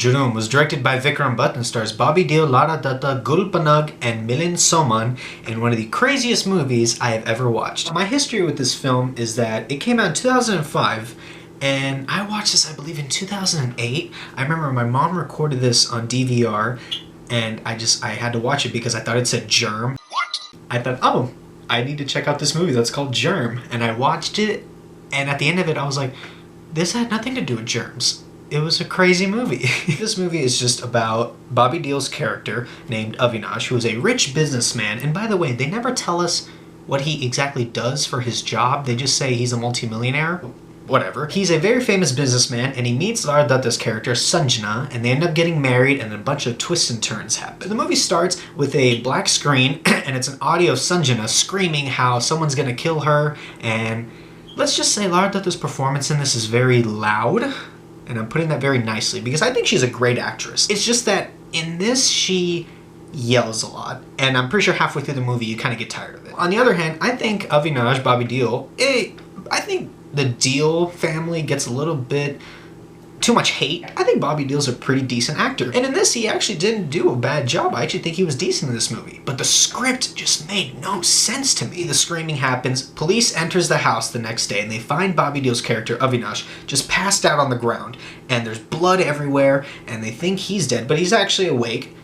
Jurm was directed by Vikram Butt and stars Bobby Deol, Lara Dutta, Gul Panag, and Milind Soman in one of the craziest movies I have ever watched. My history with this film is that it came out in 2005, and I watched this, I believe, in 2008. I remember my mom recorded this on DVR, and I had to watch it because I thought it said Jurm. What? I thought, oh, I need to check out this movie that's called Jurm, and I watched it, and at the end of it, I was like, this had nothing to do with germs. It was a crazy movie. This movie is just about Bobby Deol's character named Avinash, who is a rich businessman. And by the way, they never tell us what he exactly does for his job. They just say he's a multimillionaire. Whatever. He's a very famous businessman, and he meets Lara Dutta's character, Sanjana, and they end up getting married, and a bunch of twists and turns happen. The movie starts with a black screen, and it's an audio of Sanjana screaming how someone's gonna kill her, and let's just say Lara Dutta's performance in this is very loud. And I'm putting that very nicely because I think she's a great actress. It's just that in this, she yells a lot. And I'm pretty sure halfway through the movie, you kind of get tired of it. On the other hand, I think Avinash, Bobby Deol, I think the Deol family gets a little bit too much hate. I think Bobby Deol's a pretty decent actor. And in this, he actually didn't do a bad job. I actually think he was decent in this movie. But the script just made no sense to me. The screaming happens. Police enters the house the next day and they find Bobby Deol's character, Avinash, just passed out on the ground. And there's blood everywhere and they think he's dead, but he's actually awake.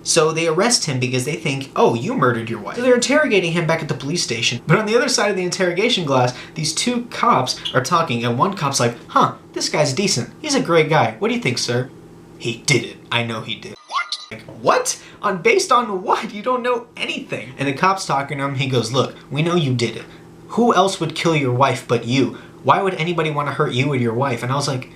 So they arrest him because they think, oh, you murdered your wife. So they're interrogating him back at the police station. But on the other side of the interrogation glass, these two cops are talking, and one cop's like, huh, this guy's decent. He's a great guy. What do you think, sir? He did it. I know he did. What? Like, what? Based on what? You don't know anything. And the cop's talking to him. He goes, look, we know you did it. Who else would kill your wife but you? Why would anybody want to hurt you or your wife? And I was like,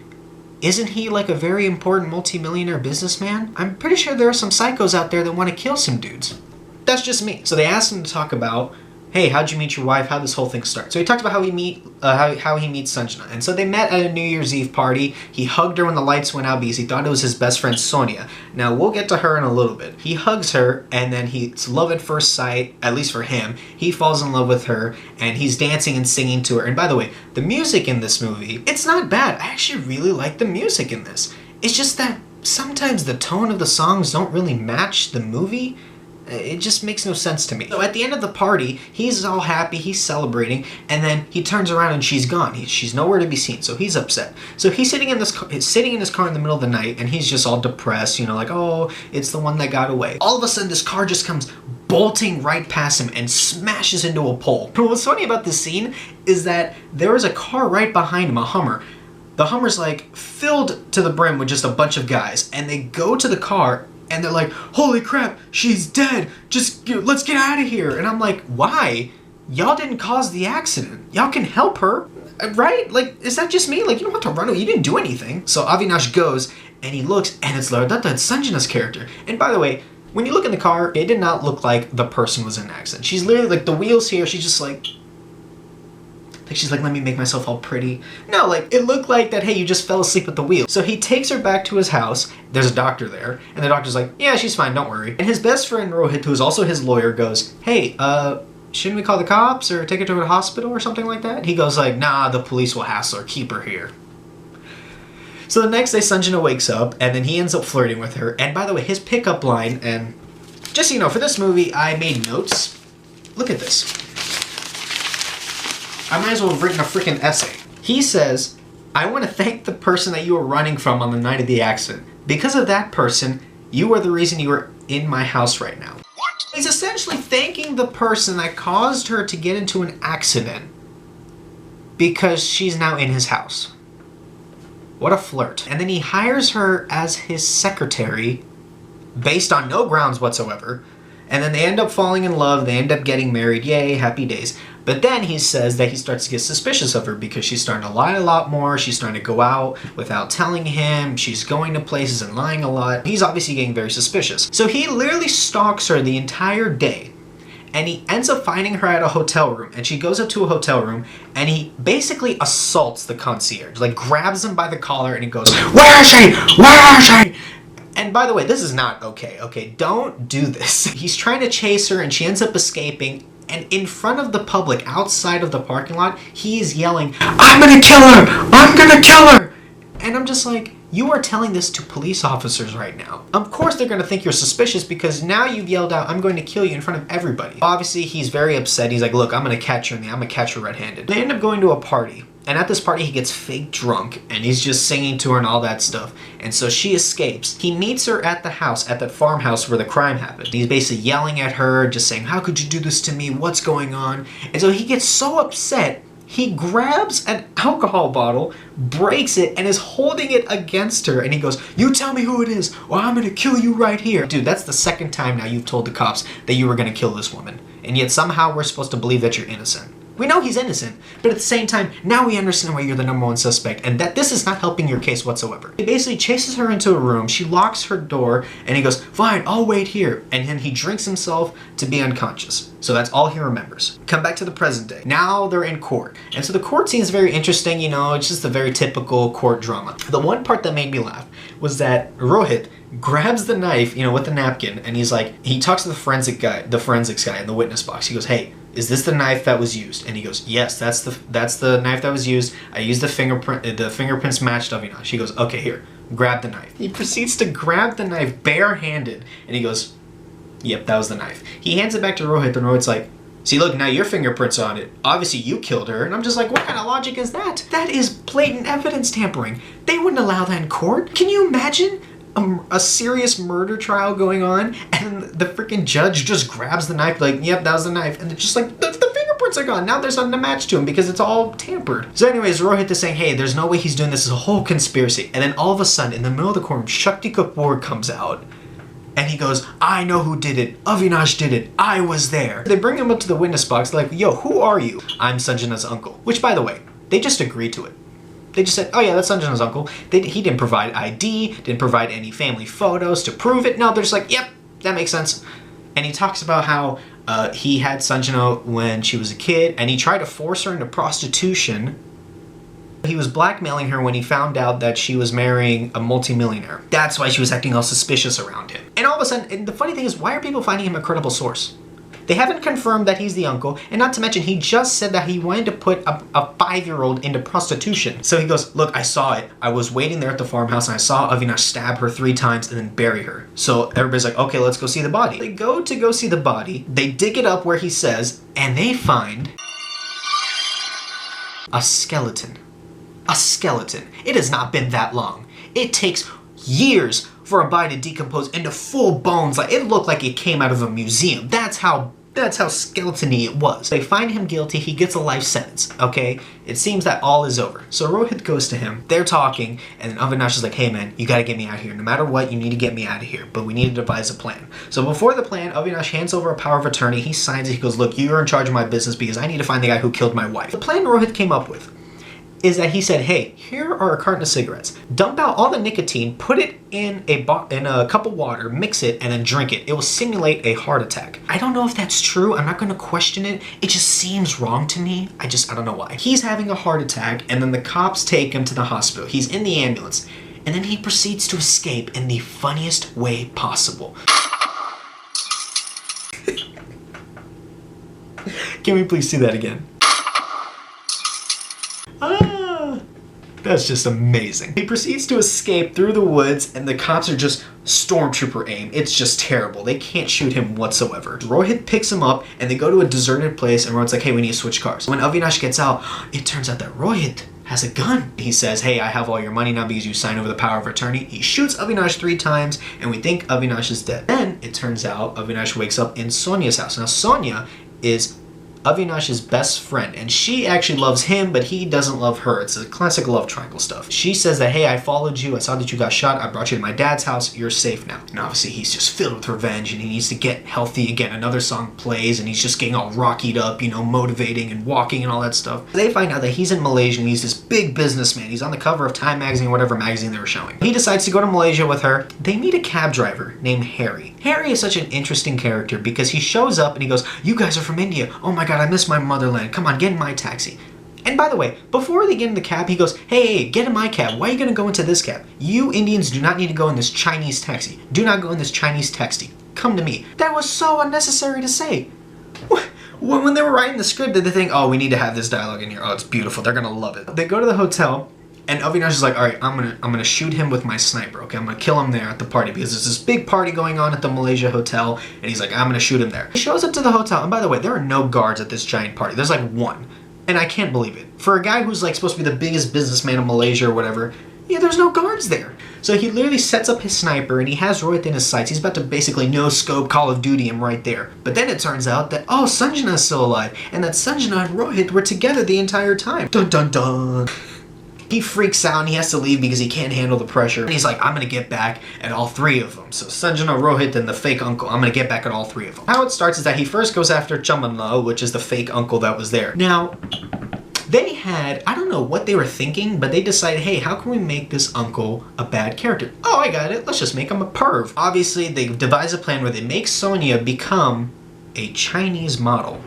isn't he like a very important multimillionaire businessman? I'm pretty sure there are some psychos out there that want to kill some dudes. That's just me. So they asked him to talk about, hey, how'd you meet your wife? How'd this whole thing start? So he talked about how he meets Sanjana. And so they met at a New Year's Eve party. He hugged her when the lights went out because he thought it was his best friend Sonia. Now we'll get to her in a little bit. He hugs her and then it's love at first sight, at least for him. He falls in love with her and he's dancing and singing to her. And by the way, the music in this movie, it's not bad. I actually really like the music in this. It's just that sometimes the tone of the songs don't really match the movie. It just makes no sense to me. So at the end of the party, he's all happy, he's celebrating, and then he turns around and she's gone. She's nowhere to be seen, so he's upset. So he's sitting in his car in the middle of the night, and he's just all depressed, you know, like, oh, it's the one that got away. All of a sudden, this car just comes bolting right past him and smashes into a pole. But what's funny about this scene is that there was a car right behind him, a Hummer. The Hummer's like filled to the brim with just a bunch of guys, and they go to the car and they're like, holy crap, she's dead. Let's get out of here. And I'm like, why? Y'all didn't cause the accident. Y'all can help her, right? Like, is that just me? Like, you don't have to run away. You didn't do anything. So Avinash goes and he looks and it's Lara Dutta, it's Sanjana's character. And by the way, when you look in the car, it did not look like the person was in an accident. She's literally like the wheels here. She's just like she's like, let me make myself all pretty. No, like, it looked like that, hey, you just fell asleep at the wheel. So he takes her back to his house. There's a doctor there. And the doctor's like, yeah, she's fine, don't worry. And his best friend, Rohit, who is also his lawyer, goes, hey, shouldn't we call the cops or take her to a hospital or something like that? He goes like, nah, the police will hassle her. Keep her here. So the next day, Sanjana wakes up, and then he ends up flirting with her. And by the way, his pickup line, and just so you know, for this movie, I made notes. Look at this. I might as well have written a freaking essay. He says, I want to thank the person that you were running from on the night of the accident. Because of that person, you are the reason you are in my house right now. What? He's essentially thanking the person that caused her to get into an accident because she's now in his house. What a flirt. And then he hires her as his secretary based on no grounds whatsoever. And then they end up falling in love, they end up getting married, yay, happy days. But then he says that he starts to get suspicious of her because she's starting to lie a lot more, she's starting to go out without telling him, she's going to places and lying a lot. He's obviously getting very suspicious. So he literally stalks her the entire day, and he ends up finding her at a hotel room, and she goes up to a hotel room, and he basically assaults the concierge, like grabs him by the collar, and he goes, where is she? Where is she? And by the way, this is not okay, Don't do this. He's trying to chase her and she ends up escaping, and in front of the public, outside of the parking lot, he's yelling, I'm gonna kill her! I'm gonna kill her! And I'm just like, You are telling this to police officers right now. Of course they're gonna think you're suspicious because now you've yelled out, I'm going to kill you in front of everybody. Obviously he's very upset. He's like, look, I'm gonna catch you red-handed. They end up going to a party. And at this party, he gets fake drunk, and he's just singing to her and all that stuff. And so she escapes. He meets her at the house, at that farmhouse where the crime happened. He's basically yelling at her, just saying, how could you do this to me? What's going on? And so he gets so upset, he grabs an alcohol bottle, breaks it, and is holding it against her. And he goes, you tell me who it is, or I'm gonna kill you right here. Dude, that's the second time now you've told the cops that you were gonna kill this woman. And yet somehow we're supposed to believe that you're innocent. We know he's innocent, but at the same time, now we understand why you're the #1 suspect and that this is not helping your case whatsoever. He basically chases her into a room, she locks her door, and he goes, fine, I'll wait here. And then he drinks himself to be unconscious. So that's all he remembers. Come back to the present day. Now they're in court. And so the court scene is very interesting, you know, it's just a very typical court drama. The one part that made me laugh was that Rohit grabs the knife, you know, with the napkin, and he's like, he talks to the forensics guy in the witness box. He goes, hey, is this the knife that was used? And he goes, yes, that's the knife that was used. I used the fingerprints matched Avinash. He goes, okay, here, grab the knife. He proceeds to grab the knife barehanded, and he goes, yep, that was the knife. He hands it back to Rohit, and Rohit's like, see, look, now your fingerprints on it. Obviously, you killed her. And I'm just like, what kind of logic is that? That is blatant evidence tampering. They wouldn't allow that in court. Can you imagine a serious murder trial going on, and the freaking judge just grabs the knife, like, yep, that was the knife, and it's just like, the fingerprints are gone. Now there's nothing to match to him because it's all tampered. So anyways, Rohit is saying, hey, there's no way he's doing this. It's a whole conspiracy. And then all of a sudden, in the middle of the courtroom, Shakti Kapoor comes out, and he goes, I know who did it. Avinash did it. I was there. They bring him up to the witness box, like, yo, who are you? I'm Sanjana's uncle. Which, by the way, they just agreed to it. They just said, oh yeah, that's Sanjana's uncle. He didn't provide ID, didn't provide any family photos to prove it. No, they're just like, yep, that makes sense. And he talks about how he had Sanjana when she was a kid, and he tried to force her into prostitution. He was blackmailing her when he found out that she was marrying a multimillionaire. That's why she was acting all suspicious around him. And all of a sudden, and the funny thing is, why are people finding him a credible source? They haven't confirmed that he's the uncle, and not to mention, he just said that he wanted to put a 5-year-old into prostitution. So he goes, look, I saw it. I was waiting there at the farmhouse, and I saw Avinash stab her 3 times and then bury her. So everybody's like, okay, let's go see the body. They go see the body, they dig it up where he says, and they find a skeleton. A skeleton. It has not been that long. It takes years for a body to decompose into full bones. Like, it looked like it came out of a museum. That's how skeleton-y it was. They find him guilty, he gets a life sentence, okay? It seems that all is over. So Rohit goes to him, they're talking, and then Avinash is like, hey man, you gotta get me out of here. No matter what, you need to get me out of here, but we need to devise a plan. So before the plan, Avinash hands over a power of attorney, he signs it, he goes, look, you're in charge of my business because I need to find the guy who killed my wife. The plan Rohit came up with is that he said, hey, here are a carton of cigarettes. Dump out all the nicotine, put it in a cup of water, mix it, and then drink it. It will simulate a heart attack. I don't know if that's true. I'm not gonna question it. It just seems wrong to me. I don't know why. He's having a heart attack, and then the cops take him to the hospital. He's in the ambulance, and then he proceeds to escape in the funniest way possible. Can we please see that again? That's just amazing. He proceeds to escape through the woods, and the cops are just stormtrooper aim. It's just terrible. They can't shoot him whatsoever. Rohit picks him up, and they go to a deserted place, and Rohit's like, hey, we need to switch cars. When Avinash gets out, it turns out that Rohit has a gun. He says, hey, I have all your money now because you signed over the power of attorney. He shoots Avinash 3 times, and we think Avinash is dead. Then it turns out Avinash wakes up in Sonia's house. Now, Sonia is Avinash's best friend, and she actually loves him, but he doesn't love her. It's a classic love triangle stuff. She says that, hey, I followed you, I saw that you got shot, I brought you to my dad's house, you're safe now. And obviously he's just filled with revenge, and he needs to get healthy again. Another song plays, and he's just getting all rockied up, you know, motivating and walking and all that stuff. They find out that he's in Malaysia, and he's this big businessman. He's on the cover of Time magazine, whatever magazine they were showing. He decides to go to Malaysia with her. They meet a cab driver named Harry. Harry is such an interesting character because he shows up and he goes, you guys are from India. Oh my god, I miss my motherland. Come on, get in my taxi. And by the way, before they get in the cab, he goes, hey, get in my cab. Why are you going to go into this cab? You Indians do not need to go in this Chinese taxi. Do not go in this Chinese taxi. Come to me. That was so unnecessary to say. When they were writing the script, did they think, oh, we need to have this dialogue in here. Oh, it's beautiful. They're going to love it. They go to the hotel, And Avinash is like, all right, I'm gonna shoot him with my sniper. Okay, I'm gonna kill him there at the party because there's this big party going on at the Malaysia hotel, and he's like, I'm gonna shoot him there. He shows up to the hotel, and by the way, there are no guards at this giant party. There's like one, and I can't believe it. For a guy who's like supposed to be the biggest businessman in Malaysia or whatever, yeah, there's no guards there. So he literally sets up his sniper and he has Rohit in his sights. He's about to basically no-scope Call of Duty him right there. But then it turns out that, oh, Sanjana's still alive. And that Sanjana and Rohit were together the entire time. Dun dun dun. He freaks out and he has to leave because he can't handle the pressure. And he's like, I'm gonna get back at all three of them. So Sanjana, Rohit, and the fake uncle, I'm gonna get back at all three of them. How it starts is that he first goes after Chamanlal, which is the fake uncle that was there. Now, they had, I don't know what they were thinking, but they decided, hey, how can we make this uncle a bad character? Oh, I got it. Let's just make him a perv. Obviously, they devise a plan where they make Sonia become a Chinese model.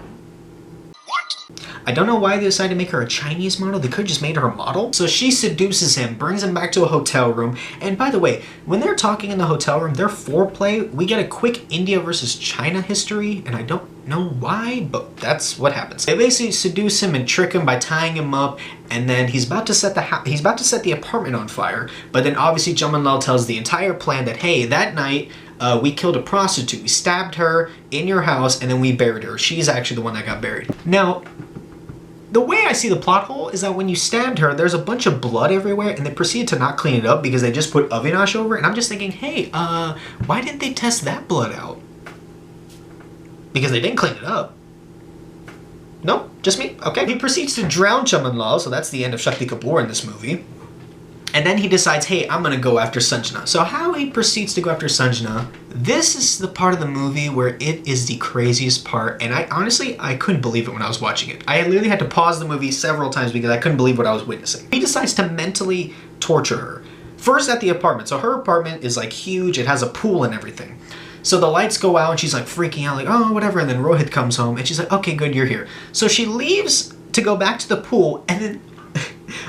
I don't know why they decided to make her a Chinese model. They could have just made her a model. So she seduces him, brings him back to a hotel room. And by the way, when they're talking in the hotel room, their foreplay, we get a quick India versus China history. And I don't know why, but that's what happens. They basically seduce him and trick him by tying him up. And then he's about to set the apartment on fire. But then obviously Jamanlal tells the entire plan that, hey, that night, we killed a prostitute. We stabbed her in your house and then we buried her. She's actually the one that got buried. Now, the way I see the plot hole is that when you stabbed her, there's a bunch of blood everywhere and they proceeded to not clean it up because they just put Avinash over it. And I'm just thinking, hey, why didn't they test that blood out? Because they didn't clean it up. Nope, just me? Okay. He proceeds to drown Chamanlal, so that's the end of Shakti Kapoor in this movie. And then he decides, hey, I'm gonna go after Sanjana. So how he proceeds to go after Sanjana, this is the part of the movie where it is the craziest part. And I honestly couldn't believe it when I was watching it. I literally had to pause the movie several times because I couldn't believe what I was witnessing. He decides to mentally torture her. First at the apartment. So her apartment is like huge. It has a pool and everything. So the lights go out and she's like freaking out like, oh, whatever. And then Rohit comes home and she's like, okay, good, you're here. So she leaves to go back to the pool and then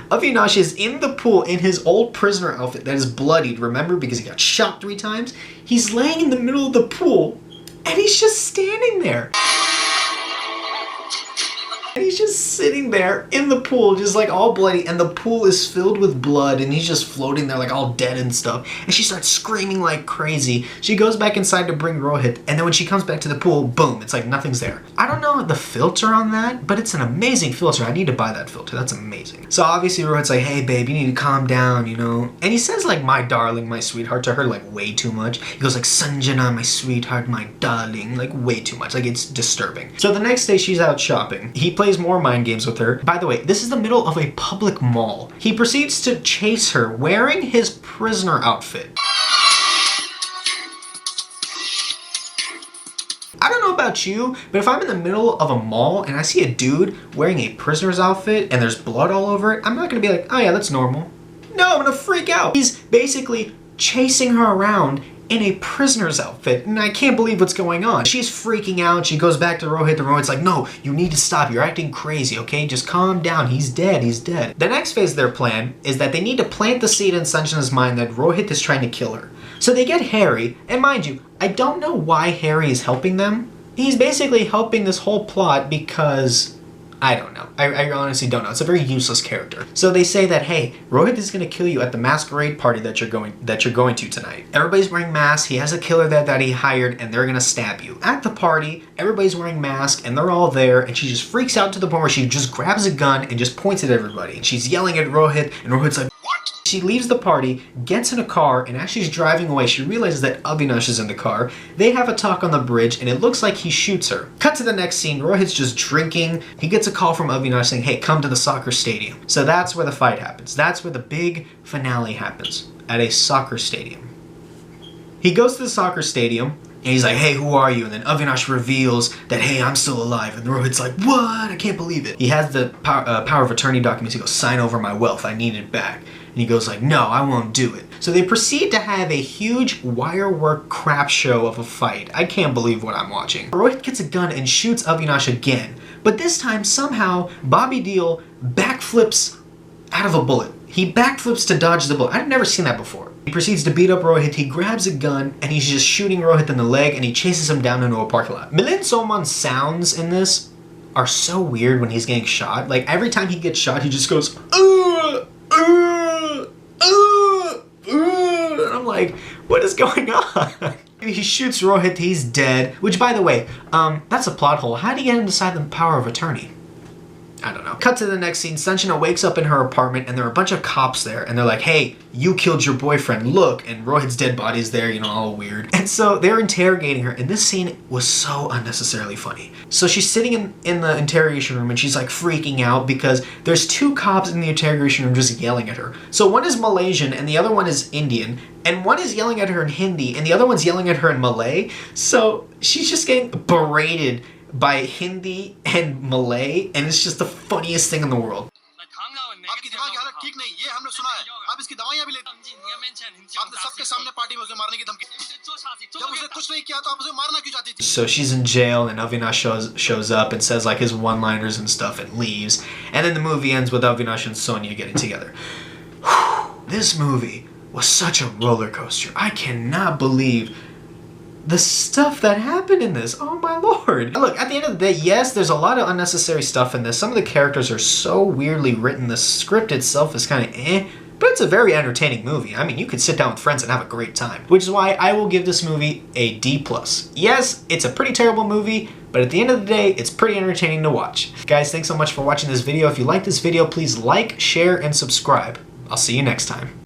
Avinash is in the pool in his old prisoner outfit that is bloodied, remember, because he got shot 3 times? He's laying in the middle of the pool, and he's just standing there. And he's just sitting there in the pool, just like all bloody, and the pool is filled with blood, and he's just floating there like all dead and stuff. And she starts screaming like crazy. She goes back inside to bring Rohit, and then when she comes back to the pool, boom, it's like nothing's there. I don't know the filter on that, but it's an amazing filter. I need to buy that filter. That's amazing. So obviously Rohit's like, hey babe, you need to calm down, you know? And he says like, my darling, my sweetheart to her like way too much. He goes like, Sanjana, my sweetheart, my darling, like way too much. Like it's disturbing. So the next day she's out shopping. He plays more mind games with her. By the way, this is the middle of a public mall. He proceeds to chase her wearing his prisoner outfit. I don't know about you, but if I'm in the middle of a mall and I see a dude wearing a prisoner's outfit and there's blood all over it, I'm not gonna be like, oh yeah, that's normal. No, I'm gonna freak out. He's basically chasing her around in a prisoner's outfit, and I can't believe what's going on. She's freaking out. She goes back to Rohit, and Rohit's like, no, you need to stop. You're acting crazy, okay? Just calm down. He's dead. He's dead. The next phase of their plan is that they need to plant the seed in Sanjana's mind that Rohit is trying to kill her. So they get Harry, and mind you, I don't know why Harry is helping them. He's basically helping this whole plot because I don't know. I honestly don't know. It's a very useless character. So they say that, hey, Rohit is gonna kill you at the masquerade party that you're going to tonight. Everybody's wearing masks. He has a killer that he hired, and they're gonna stab you. At the party, everybody's wearing masks, and they're all there, and she just freaks out to the point where she just grabs a gun and just points it at everybody. And she's yelling at Rohit, and Rohit's like, what? She leaves the party, gets in a car, and as she's driving away, she realizes that Avinash is in the car. They have a talk on the bridge, and it looks like he shoots her. Cut to the next scene. Rohit's just drinking. He gets a call from Avinash saying, hey, come to the soccer stadium. So that's where the fight happens. That's where the big finale happens, at a soccer stadium. He goes to the soccer stadium, and he's like, hey, who are you? And then Avinash reveals that, hey, I'm still alive. And Rohit's like, what? I can't believe it. He has the power of attorney documents. He goes, sign over my wealth. I need it back. And he goes like, no, I won't do it. So they proceed to have a huge wire work crap show of a fight. I can't believe what I'm watching. Rohit gets a gun and shoots Avinash again. But this time, somehow, Bobby Deol backflips out of a bullet. He backflips to dodge the bullet. I've never seen that before. He proceeds to beat up Rohit. He grabs a gun and he's just shooting Rohit in the leg and he chases him down into a parking lot. Milind Soman's sounds in this are so weird when he's getting shot. Like every time he gets shot, he just goes, What is going on? He shoots Rohit, he's dead. Which, by the way, that's a plot hole. How do you get him to sign the power of attorney? I don't know. Cut to the next scene. Sanjana wakes up in her apartment and there are a bunch of cops there and they're like, hey, you killed your boyfriend, look. And Rohit's dead body's there, you know, all weird. And so they're interrogating her and this scene was so unnecessarily funny. So she's sitting in the interrogation room and she's like freaking out because there's two cops in the interrogation room just yelling at her. So one is Malaysian and the other one is Indian. And one is yelling at her in Hindi and the other one's yelling at her in Malay. So she's just getting berated by Hindi and Malay, and it's just the funniest thing in the world. So she's in jail and Avinash shows up and says like his one-liners and stuff and leaves. And then the movie ends with Avinash and Sonia getting together. This movie was such a roller coaster. I cannot believe the stuff that happened in this. Oh my lord. Look, at the end of the day, yes, there's a lot of unnecessary stuff in this. Some of the characters are so weirdly written. The script itself is kind of but it's a very entertaining movie. I mean, you could sit down with friends and have a great time. Which is why I will give this movie a D+. Yes, it's a pretty terrible movie, but at the end of the day, it's pretty entertaining to watch. Guys, thanks so much for watching this video. If you like this video, please like, share, and subscribe. I'll see you next time.